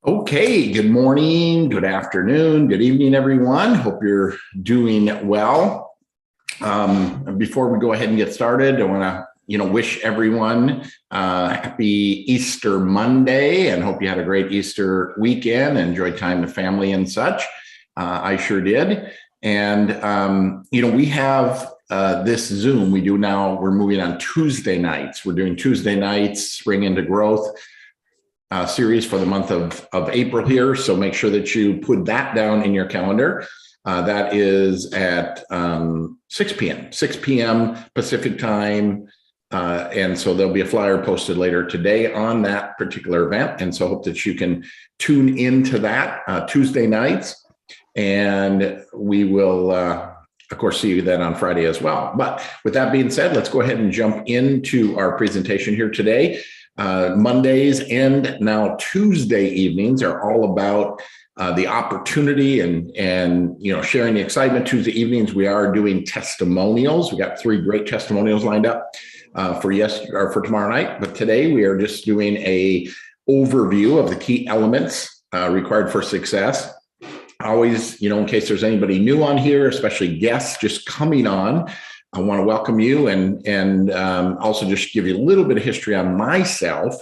Okay, good morning, good afternoon, good evening, everyone. Hope you're doing well. Before we go ahead and get started, I want to, wish everyone happy Easter Monday, and hope you had a great Easter weekend, enjoyed time with family and such. I sure did. And, we have this Zoom we do now. We're moving on Tuesday nights. We're doing Tuesday nights, Spring into Growth series for the month of April here. So make sure that you put that down in your calendar. That is at 6 p.m. Pacific time. And so there'll be a flyer posted later today on that particular event. And so I hope that you can tune into that Tuesday nights. And we will, of course, see you then on Friday as well. But with that being said, let's go ahead and jump into our presentation here today. Mondays and now Tuesday evenings are all about the opportunity and sharing the excitement. Tuesday evenings we are doing testimonials. We got 3 great testimonials lined up for tomorrow night. But today we are just doing a overview of the key elements required for success. Always, in case there's anybody new on here, especially guests just coming on, I want to welcome you and also just give you a little bit of history on myself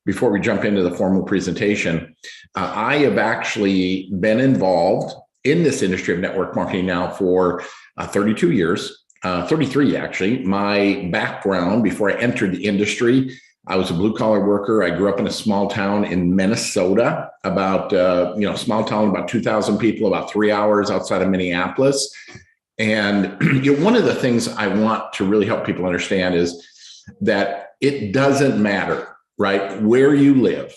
before we jump into the formal presentation. I have actually been involved in this industry of network marketing now for 32 years, 33 actually. My background before I entered the industry, I was a blue collar worker. I grew up in a small town in Minnesota, about, small town, about 2,000 people, about 3 hours outside of Minneapolis. And one of the things I want to really help people understand is that it doesn't matter, right, where you live,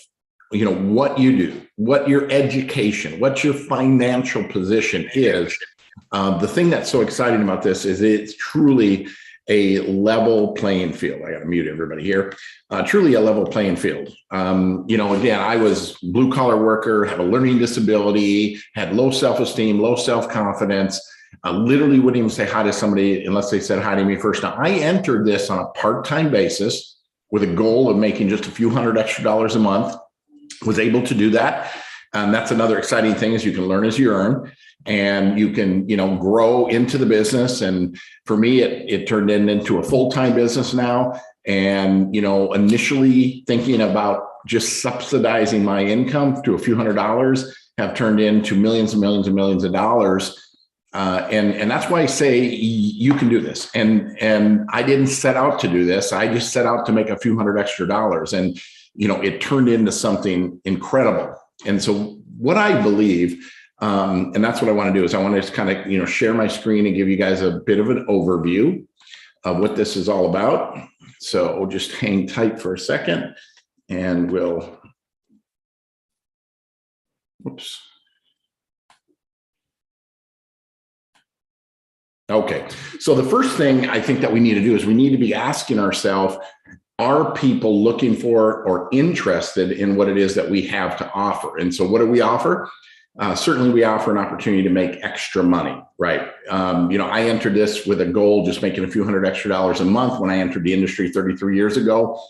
what you do, what your education, what your financial position is. The thing that's so exciting about this is it's truly a level playing field. I got to mute everybody here. Truly a level playing field. Again, I was blue collar worker, had a learning disability, had low self-esteem, low self-confidence. I literally wouldn't even say hi to somebody unless they said hi to me first. Now, I entered this on a part-time basis with a goal of making just a few $100 extra a month, was able to do that. And that's another exciting thing is you can learn as you earn and you can, grow into the business. And for me, it turned into a full-time business now. And, initially thinking about just subsidizing my income to a few $100 have turned into millions and millions and millions of dollars. And that's why I say you can do this. And I didn't set out to do this. I just set out to make a few $100 extra. And, it turned into something incredible. And so what I believe, and that's what I want to do is I want to just kind of, share my screen and give you guys a bit of an overview of what this is all about. So we'll just hang tight for a second and we'll, whoops. Okay, so the first thing I think that we need to do is we need to be asking ourselves, are people looking for or interested in what it is that we have to offer? And so what do we offer? Certainly we offer an opportunity to make extra money, right? I entered this with a goal, just making a few $100 extra a month when I entered the industry 33 years ago.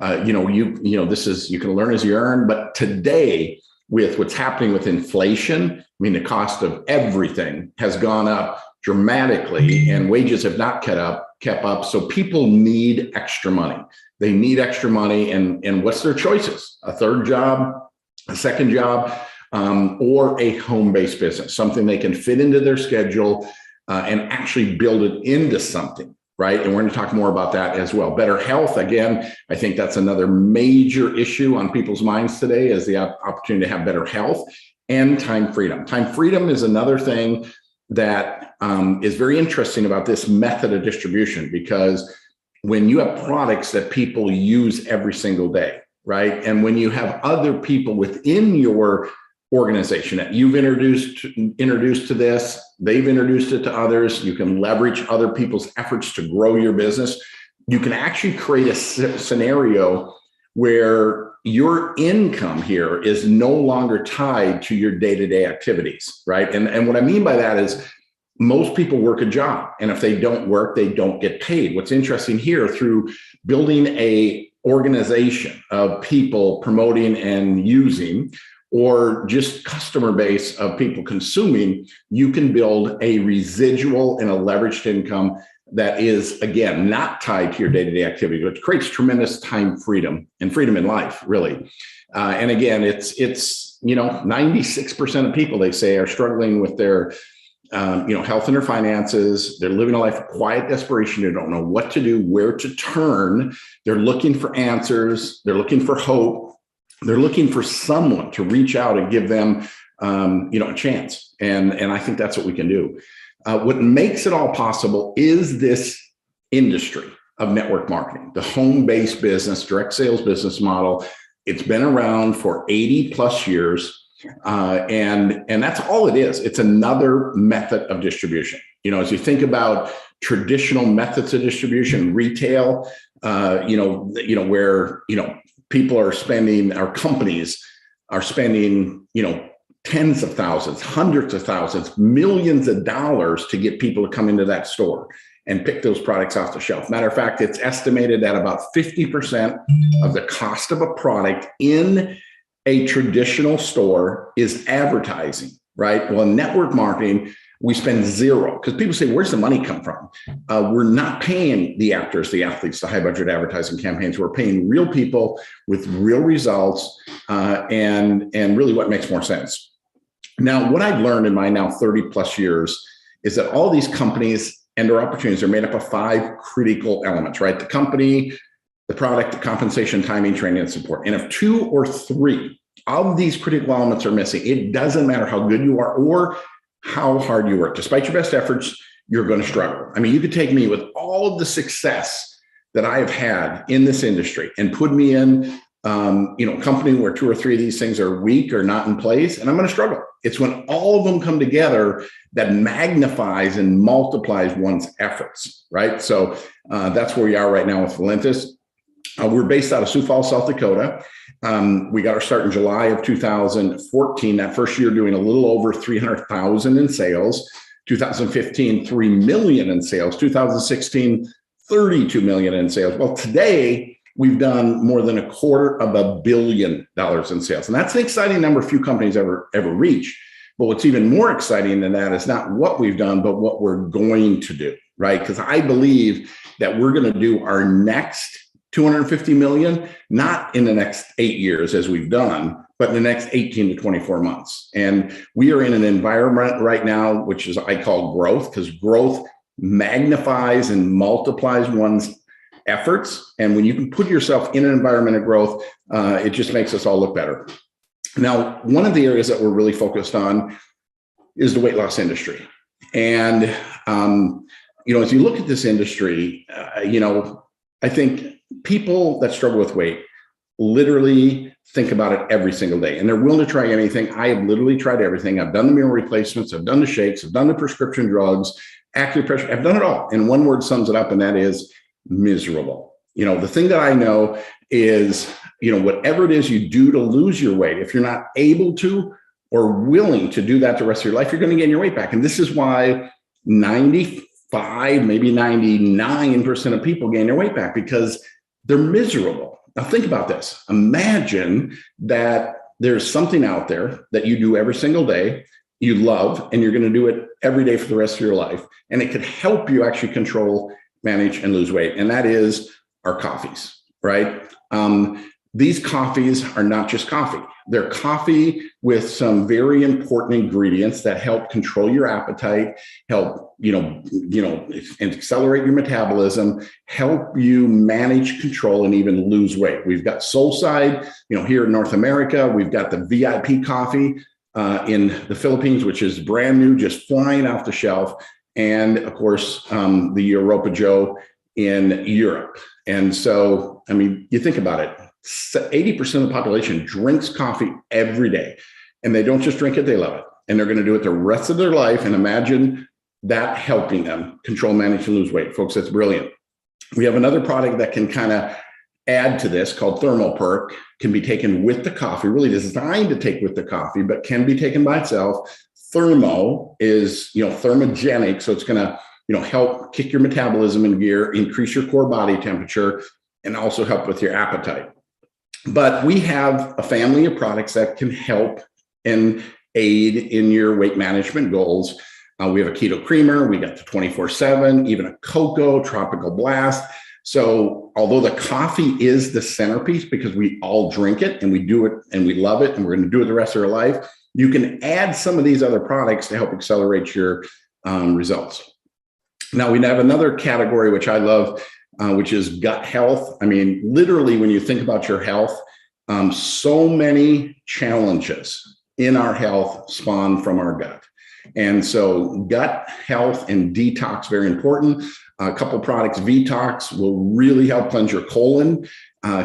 This is, you can learn as you earn, but today with what's happening with inflation, the cost of everything has gone up dramatically and wages have not kept up. So people need extra money. They need extra money. And what's their choices? A third job, a second job, or a home-based business, something they can fit into their schedule and actually build it into something, right? And we're going to talk more about that as well. Better health, again, I think that's another major issue on people's minds today is the opportunity to have better health. and time freedom. Time freedom is another thing that is very interesting about this method of distribution, because when you have products that people use every single day, right? And when you have other people within your organization that you've introduced to this, they've introduced it to others, you can leverage other people's efforts to grow your business. You can actually create a scenario where your income here is no longer tied to your day-to-day activities, right? And what I mean by that is most people work a job, and if they don't work, they don't get paid. What's interesting here, through building a organization of people promoting and using, or just customer base of people consuming, you can build a residual and a leveraged income that is, again, not tied to your day-to-day activity, which creates tremendous time freedom and freedom in life, really. And again, it's 96% of people, they say, are struggling with their health and their finances. They're living a life of quiet desperation. They don't know what to do, where to turn. They're looking for answers. They're looking for hope. They're looking for someone to reach out and give them, a chance. And I think that's what we can do. What makes it all possible is this industry of network marketing, the home-based business, direct sales business model. It's been around for 80 plus years. And that's all it is. It's another method of distribution. As you think about traditional methods of distribution, retail, where, people are spending, our companies are spending, tens of thousands, hundreds of thousands, millions of dollars to get people to come into that store and pick those products off the shelf. Matter of fact, it's estimated that about 50% of the cost of a product in a traditional store is advertising, right? Well, in network marketing, we spend zero, because people say, where's the money come from? We're not paying the actors, the athletes, the high budget advertising campaigns. We're paying real people with real results, and really what makes more sense. Now, what I've learned in my now 30 plus years is that all these companies and their opportunities are made up of 5 critical elements, right? The company, the product, the compensation, timing, training, and support. And if 2 or 3 of these critical elements are missing, it doesn't matter how good you are or how hard you work. Despite your best efforts, you're going to struggle. I mean, you could take me with all of the success that I have had in this industry and put me in a company where 2 or 3 of these things are weak or not in place, and I'm going to struggle. It's when all of them come together that magnifies and multiplies one's efforts, right? So that's where we are right now with Valentines. We're based out of Sioux Falls, South Dakota. We got our start in July of 2014. That first year doing a little over 300,000 in sales. 2015, 3 million in sales. 2016, 32 million in sales. Well, today we've done more than $250 million in sales. And that's an exciting number few companies ever reach. But what's even more exciting than that is not what we've done, but what we're going to do, right? Because I believe that we're going to do our next 250 million, not in the next 8 years as we've done, but in the next 18 to 24 months. And we are in an environment right now, which is I call growth, because growth magnifies and multiplies one's efforts. And when you can put yourself in an environment of growth, it just makes us all look better. Now, one of the areas that we're really focused on is the weight loss industry. And, as you look at this industry, I think people that struggle with weight literally think about it every single day, and they're willing to try anything. I have literally tried everything. I've done the meal replacements. I've done the shakes. I've done the prescription drugs, acupressure. I've done it all. And one word sums it up, and that is miserable. The thing that I know is, whatever it is you do to lose your weight, if you're not able to or willing to do that the rest of your life, you're going to gain your weight back. And this is why 95, maybe 99% of people gain their weight back, because they're miserable. Now think about this. Imagine that there's something out there that you do every single day, you love, and you're going to do it every day for the rest of your life. And it could help you actually control, manage, and lose weight. And that is our coffees, right? These coffees are not just coffee. They're coffee with some very important ingredients that help control your appetite, help, and accelerate your metabolism, help you manage, control, and even lose weight. We've got Soulside, here in North America. We've got the VIP coffee. in the Philippines, which is brand new, just flying off the shelf. And of course, the Europa Joe in Europe. And so, I mean, you think about it, 80% of the population drinks coffee every day. And they don't just drink it, they love it. And they're going to do it the rest of their life. And imagine that helping them control, manage, and lose weight. Folks, that's brilliant. We have another product that can kind of add to this called Perk. Can be taken with the coffee, really designed to take with the coffee, but can be taken by itself. Thermo is, thermogenic. So it's going to, help kick your metabolism in gear, increase your core body temperature, and also help with your appetite. But we have a family of products that can help and aid in your weight management goals. We have a keto creamer, we got the 24/7, even a cocoa, tropical blast. So although the coffee is the centerpiece because we all drink it and we do it and we love it and we're going to do it the rest of our life, you can add some of these other products to help accelerate your results. Now we have another category, which I love, which is gut health. I mean, literally when you think about your health, so many challenges in our health spawn from our gut. And so gut health and detox, very important. A couple products, Vetox, will really help cleanse your colon,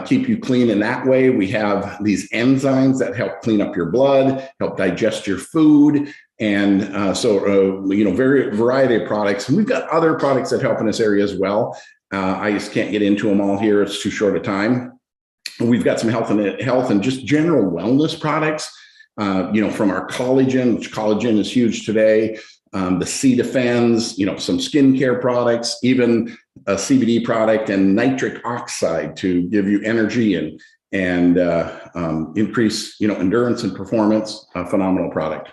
keep you clean in that way. We have these enzymes that help clean up your blood, help digest your food. And variety of products. And we've got other products that help in this area as well. I just can't get into them all here. It's too short a time. We've got some health and just general wellness products, from our collagen, which collagen is huge today. The C Defends, some skincare products, even a CBD product and nitric oxide to give you energy and increase, endurance and performance. A phenomenal product.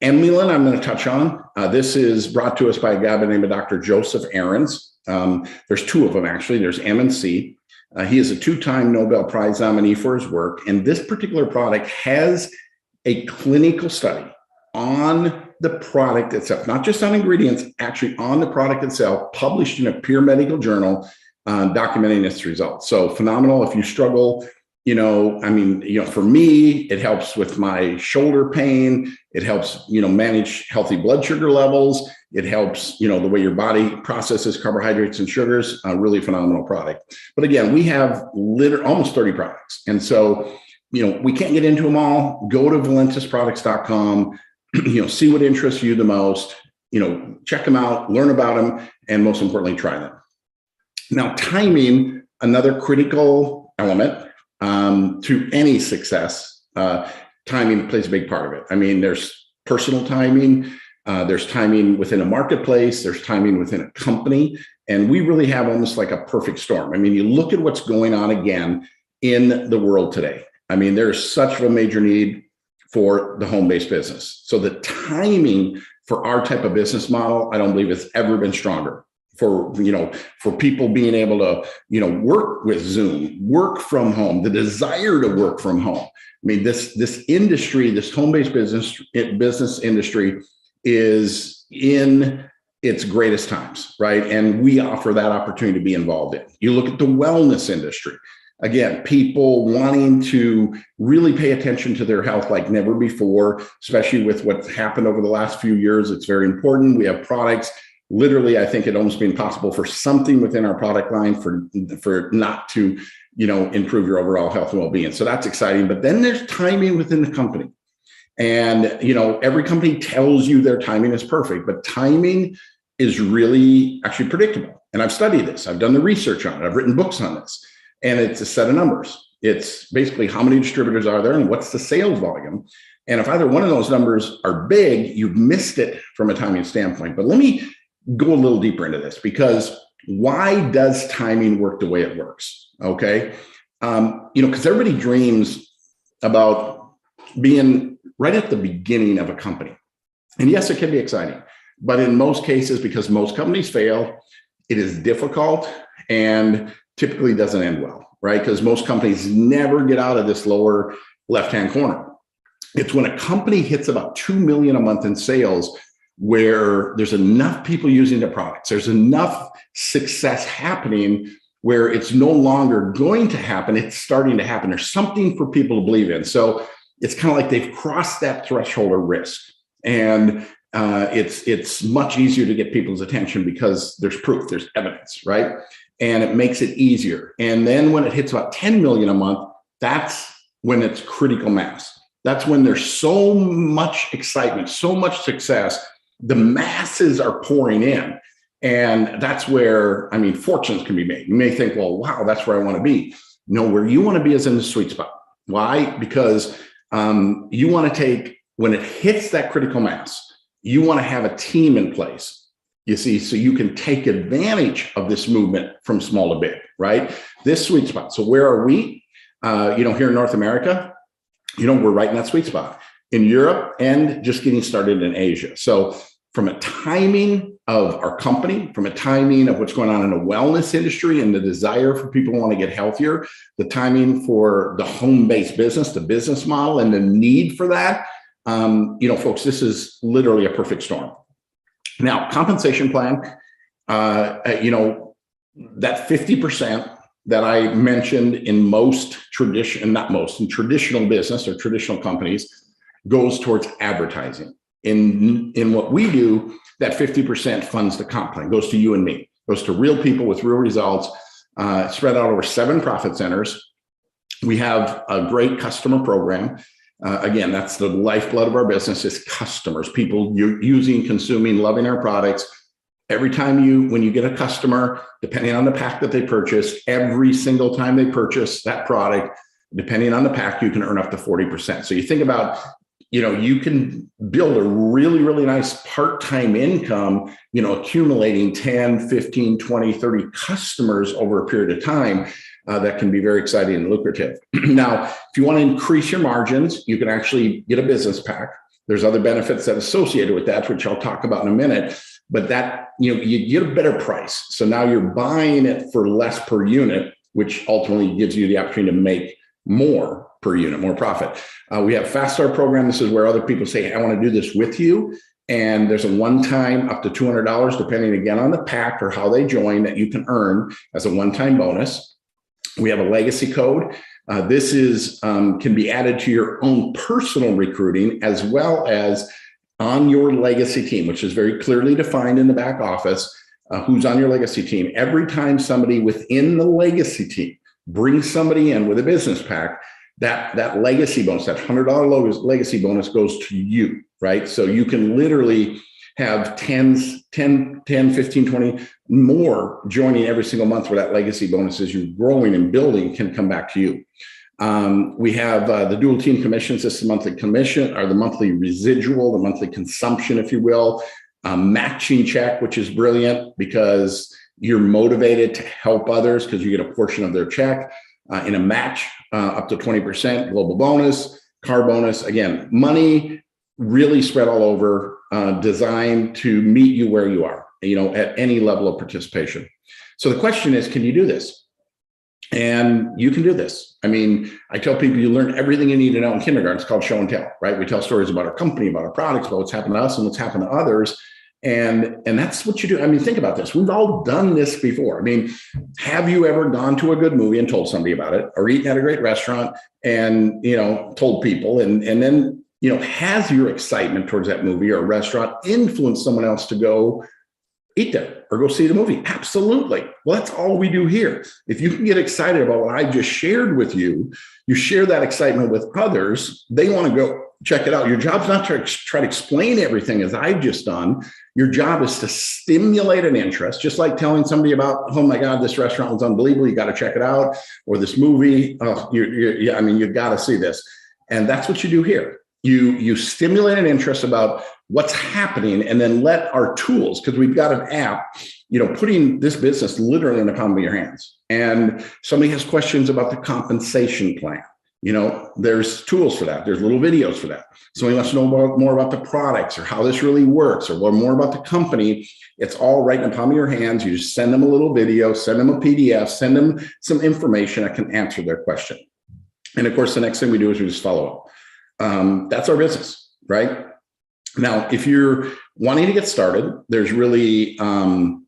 Amylin, I'm going to touch on. This is brought to us by a guy by the name of Dr. Joseph Ahrens. There's two of them, actually. There's M and C. He is a 2-time Nobel Prize nominee for his work. And this particular product has a clinical study on the product itself, not just on ingredients, actually on the product itself, published in a peer medical journal, documenting its results. So phenomenal. If you struggle, for me, it helps with my shoulder pain. It helps, manage healthy blood sugar levels. It helps, the way your body processes carbohydrates and sugars. A really phenomenal product. But again, we have almost 30 products. And so, we can't get into them all. Go to valentisproducts.com, see what interests you the most, check them out, learn about them, and most importantly, try them. Now, timing, another critical element to any success. Timing plays a big part of it. I mean, there's personal timing, there's timing within a marketplace, there's timing within a company, and we really have almost like a perfect storm. I mean, you look at what's going on again in the world today. I mean, there's such a major need for the home-based business. So the timing for our type of business model, I don't believe it's ever been stronger. For people being able to, work with Zoom, work from home, the desire to work from home. I mean, this industry, this home-based business industry is in its greatest times, right? And we offer that opportunity to be involved in. You look at the wellness industry. Again, people wanting to really pay attention to their health like never before, especially with what's happened over the last few years. It's very important. We have products. Literally, I think it almost be impossible for something within our product line for not to, improve your overall health and well-being. So that's exciting. But then there's timing within the company. And, every company tells you their timing is perfect, but timing is really actually predictable. And I've studied this. I've done the research on it. I've written books on this. And it's a set of numbers. It's basically how many distributors are there and what's the sales volume. And if either one of those numbers are big, you've missed it from a timing standpoint. But let me go a little deeper into this, because why does timing work the way it works? Okay. Because everybody dreams about being right at the beginning of a company. And yes, it can be exciting, but in most cases, because most companies fail, it is difficult and typically doesn't end well, right? Because most companies never get out of this lower left-hand corner. It's when a company hits about 2 million a month in sales where there's enough people using the products, there's enough success happening where it's no longer going to happen, it's starting to happen. There's something for people to believe in. So it's kind of like they've crossed that threshold of risk. And it's much easier to get people's attention because there's proof, there's evidence, right? And it makes it easier. And then when it hits about 10 million a month, that's when it's critical mass. That's when there's so much excitement, so much success, the masses are pouring in. And that's where, I mean, fortunes can be made. You may think, well, wow, that's where I want to be. No, where you want to be is in the sweet spot. Why? Because you want to take, when it hits that critical mass, you want to have a team in place, you see, so you can take advantage of this movement from small to big, right? This sweet spot. So where are we? Here in North America, we're right in that sweet spot. In Europe and just getting started in Asia. So from a timing of our company, from a timing of what's going on in the wellness industry and the desire for people who want to get healthier, the timing for the home-based business, the business model, and the need for that, folks, this is literally a perfect storm. Now, compensation plan, that 50% that I mentioned in in traditional business or traditional companies goes towards advertising. In what we do, that 50% funds the comp plan, goes to you and me, goes to real people with real results, spread out over 7 profit centers. We have a great customer program. Again, that's the lifeblood of our business is customers, people using, consuming, loving our products. Every time when you get a customer, depending on the pack that they purchase, every single time they purchase that product, depending on the pack, you can earn up to 40%. So you think about, you can build a really, really nice part-time income, accumulating 10, 15, 20, 30 customers over a period of time. That can be very exciting and lucrative. Now, if you want to increase your margins, you can actually get a business pack. There's other benefits that are associated with that, which I'll talk about in a minute. But that, you get a better price. So now you're buying it for less per unit, which ultimately gives you the opportunity to make more per unit, more profit. We have Fast Start program. This is where other people say, I want to do this with you. And there's a one-time up to $200, depending again on the pack or how they join, that you can earn as a one-time bonus. We have a legacy code. This is can be added to your own personal recruiting as well as on your legacy team, which is very clearly defined in the back office, who's on your legacy team. Every time somebody within the legacy team brings somebody in with a business pack, that legacy bonus, that $100 legacy bonus goes to you, right? So you can literally have 10, 15, 20 more joining every single month where that legacy bonus as you're growing and building can come back to you. We have the dual team commissions. This is the monthly commission or the monthly residual, the monthly consumption, if you will, matching check, which is brilliant because you're motivated to help others because you get a portion of their check in a match up to 20%, global bonus, car bonus. Again, money really spread all over, designed to meet you where you are, at any level of participation. So the question is, can you do this? And you can do this. I mean, I tell people you learn everything you need to know in kindergarten. It's called show and tell, right? We tell stories about our company, about our products, about what's happened to us and what's happened to others. And that's what you do. I mean, think about this. We've all done this before. I mean, have you ever gone to a good movie and told somebody about it, or eaten at a great restaurant and, told people and then, has your excitement towards that movie or restaurant influenced someone else to go eat there or go see the movie? Absolutely. Well, that's all we do here. If you can get excited about what I just shared with you, you share that excitement with others. They want to go check it out. Your job's not to try to explain everything as I've just done. Your job is to stimulate an interest, just like telling somebody about, oh my God, this restaurant was unbelievable. You got to check it out. Or this movie. You've got to see this. And that's what you do here. You stimulate an interest about what's happening and then let our tools, because we've got an app, putting this business literally in the palm of your hands. And somebody has questions about the compensation plan. There's tools for that. There's little videos for that. Somebody wants to know more about the products or how this really works or more about the company. It's all right in the palm of your hands. You just send them a little video, send them a PDF, send them some information that can answer their question. And of course, the next thing we do is we just follow up. That's our business, right? Now, if you're wanting to get started, there's really, 5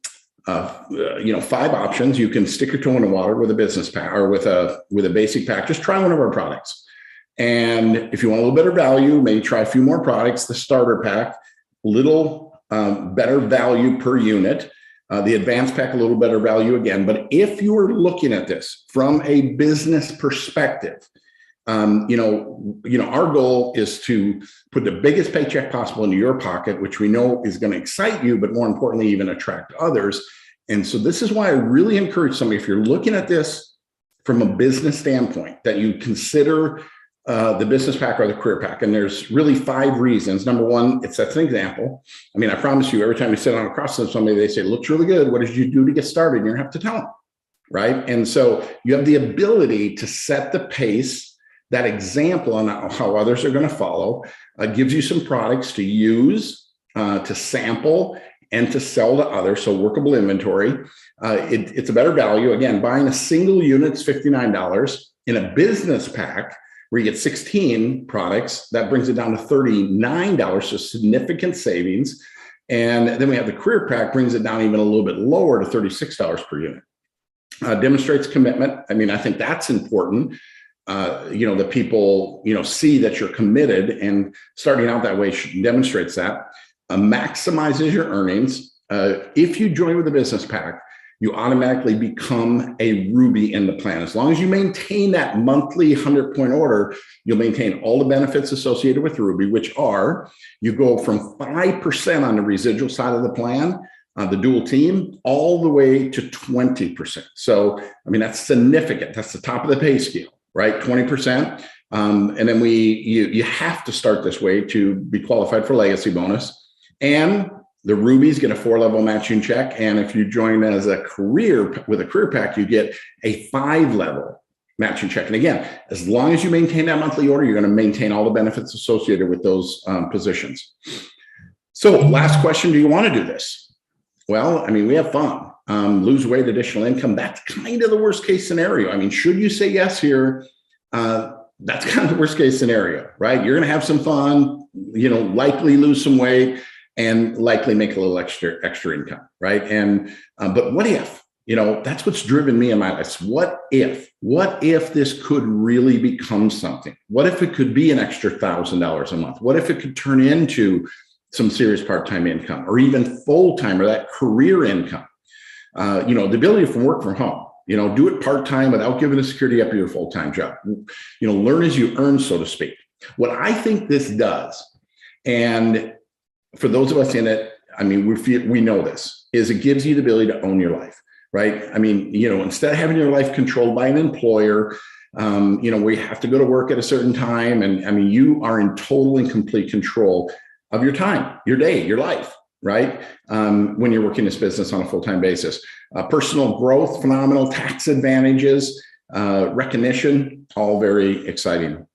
options. You can stick your toe in the water with a business pack or with a basic pack. Just try one of our products. And if you want a little better value, maybe try a few more products, the starter pack, little better value per unit. The advanced pack, a little better value again. But if you are looking at this from a business perspective, our goal is to put the biggest paycheck possible into your pocket, which we know is going to excite you, but more importantly, even attract others. And so this is why I really encourage somebody, if you're looking at this from a business standpoint, that you consider the business pack or the career pack. And there's really 5 reasons. Number one, it sets an example. I mean, I promise you, every time you sit on across from somebody, they say, looks really good. What did you do to get started? You're gonna have to tell them, right? And so you have the ability to set the pace. That example on how others are going to follow gives you some products to use, to sample, and to sell to others. So workable inventory. It's a better value. Again, buying a single unit is $59. In a business pack, where you get 16 products, that brings it down to $39, so significant savings. And then we have the career pack, brings it down even a little bit lower to $36 per unit. Demonstrates commitment. I mean, I think that's important. That people, see that you're committed, and starting out that way demonstrates that. Maximizes your earnings. If you join with a business pack, you automatically become a Ruby in the plan. As long as you maintain that monthly 100-point order, you'll maintain all the benefits associated with Ruby, which are, you go from 5% on the residual side of the plan, the dual team, all the way to 20%. So, I mean, that's significant. That's the top of the pay scale, right? 20%. And then you have to start this way to be qualified for legacy bonus. And the Rubies get a 4-level matching check. And if you join as a career with a career pack, you get a 5-level matching check. And again, as long as you maintain that monthly order, you're going to maintain all the benefits associated with those positions. So last question, do you want to do this? Well, I mean, we have fun. Lose weight, additional income. That's kind of the worst case scenario. I mean, should you say yes here? That's kind of the worst case scenario, right? You're going to have some fun, likely lose some weight, and likely make a little extra income, right? And but what if? That's what's driven me in my life. What if this could really become something? What if it could be an extra $1,000 a month? What if it could turn into some serious part-time income, or even full-time, or that career income? The ability to work from home. Do it part-time without giving the security up your full-time job. Learn as you earn, so to speak. What I think this does, and for those of us in it, I mean, we know this, is it gives you the ability to own your life, right? I mean, instead of having your life controlled by an employer, where you have to go to work at a certain time. And I mean, you are in total and complete control of your time, your day, your life, right? When you're working this business on a full-time basis. Personal growth, phenomenal, tax advantages, recognition, all very exciting.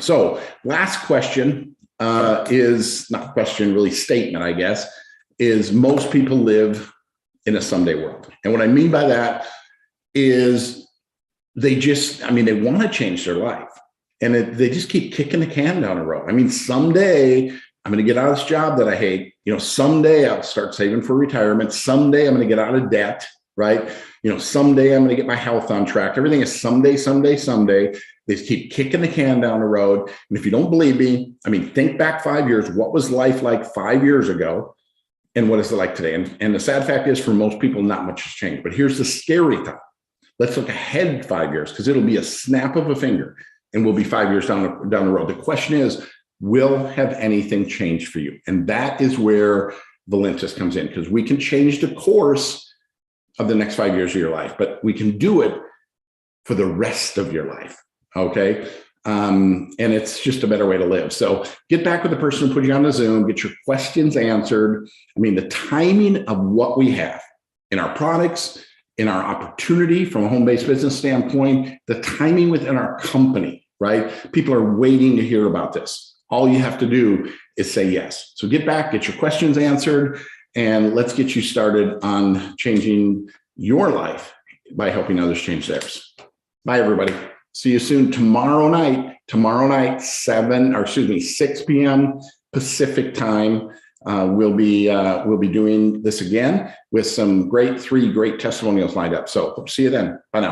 So last question is not question, really statement, I guess, is most people live in a someday world. And what I mean by that is they want to change their life, and they just keep kicking the can down the road. I mean, someday I'm going to get out of this job that I hate. Someday I'll start saving for retirement. Someday I'm going to get out of debt, right? Someday I'm going to get my health on track. Everything is someday, someday, someday. They just keep kicking the can down the road. And if you don't believe me, I mean, think back 5 years. What was life like 5 years ago? And what is it like today? And the sad fact is, for most people, not much has changed. But here's the scary thought. Let's look ahead 5 years, because it'll be a snap of a finger, and we'll be 5 years down the road. The question is, have anything changed for you? And that is where Valentines comes in, because we can change the course of the next 5 years of your life, but we can do it for the rest of your life. Okay. And it's just a better way to live. So get back with the person who put you on the Zoom, get your questions answered. I mean, the timing of what we have in our products, in our opportunity from a home-based business standpoint, the timing within our company, right? People are waiting to hear about this. All you have to do is say yes. So get back, get your questions answered, and let's get you started on changing your life by helping others change theirs. Bye, everybody. See you soon tomorrow night, 6 p.m. Pacific time. We'll be doing this again with some 3 great testimonials lined up. So hope to see you then. Bye now.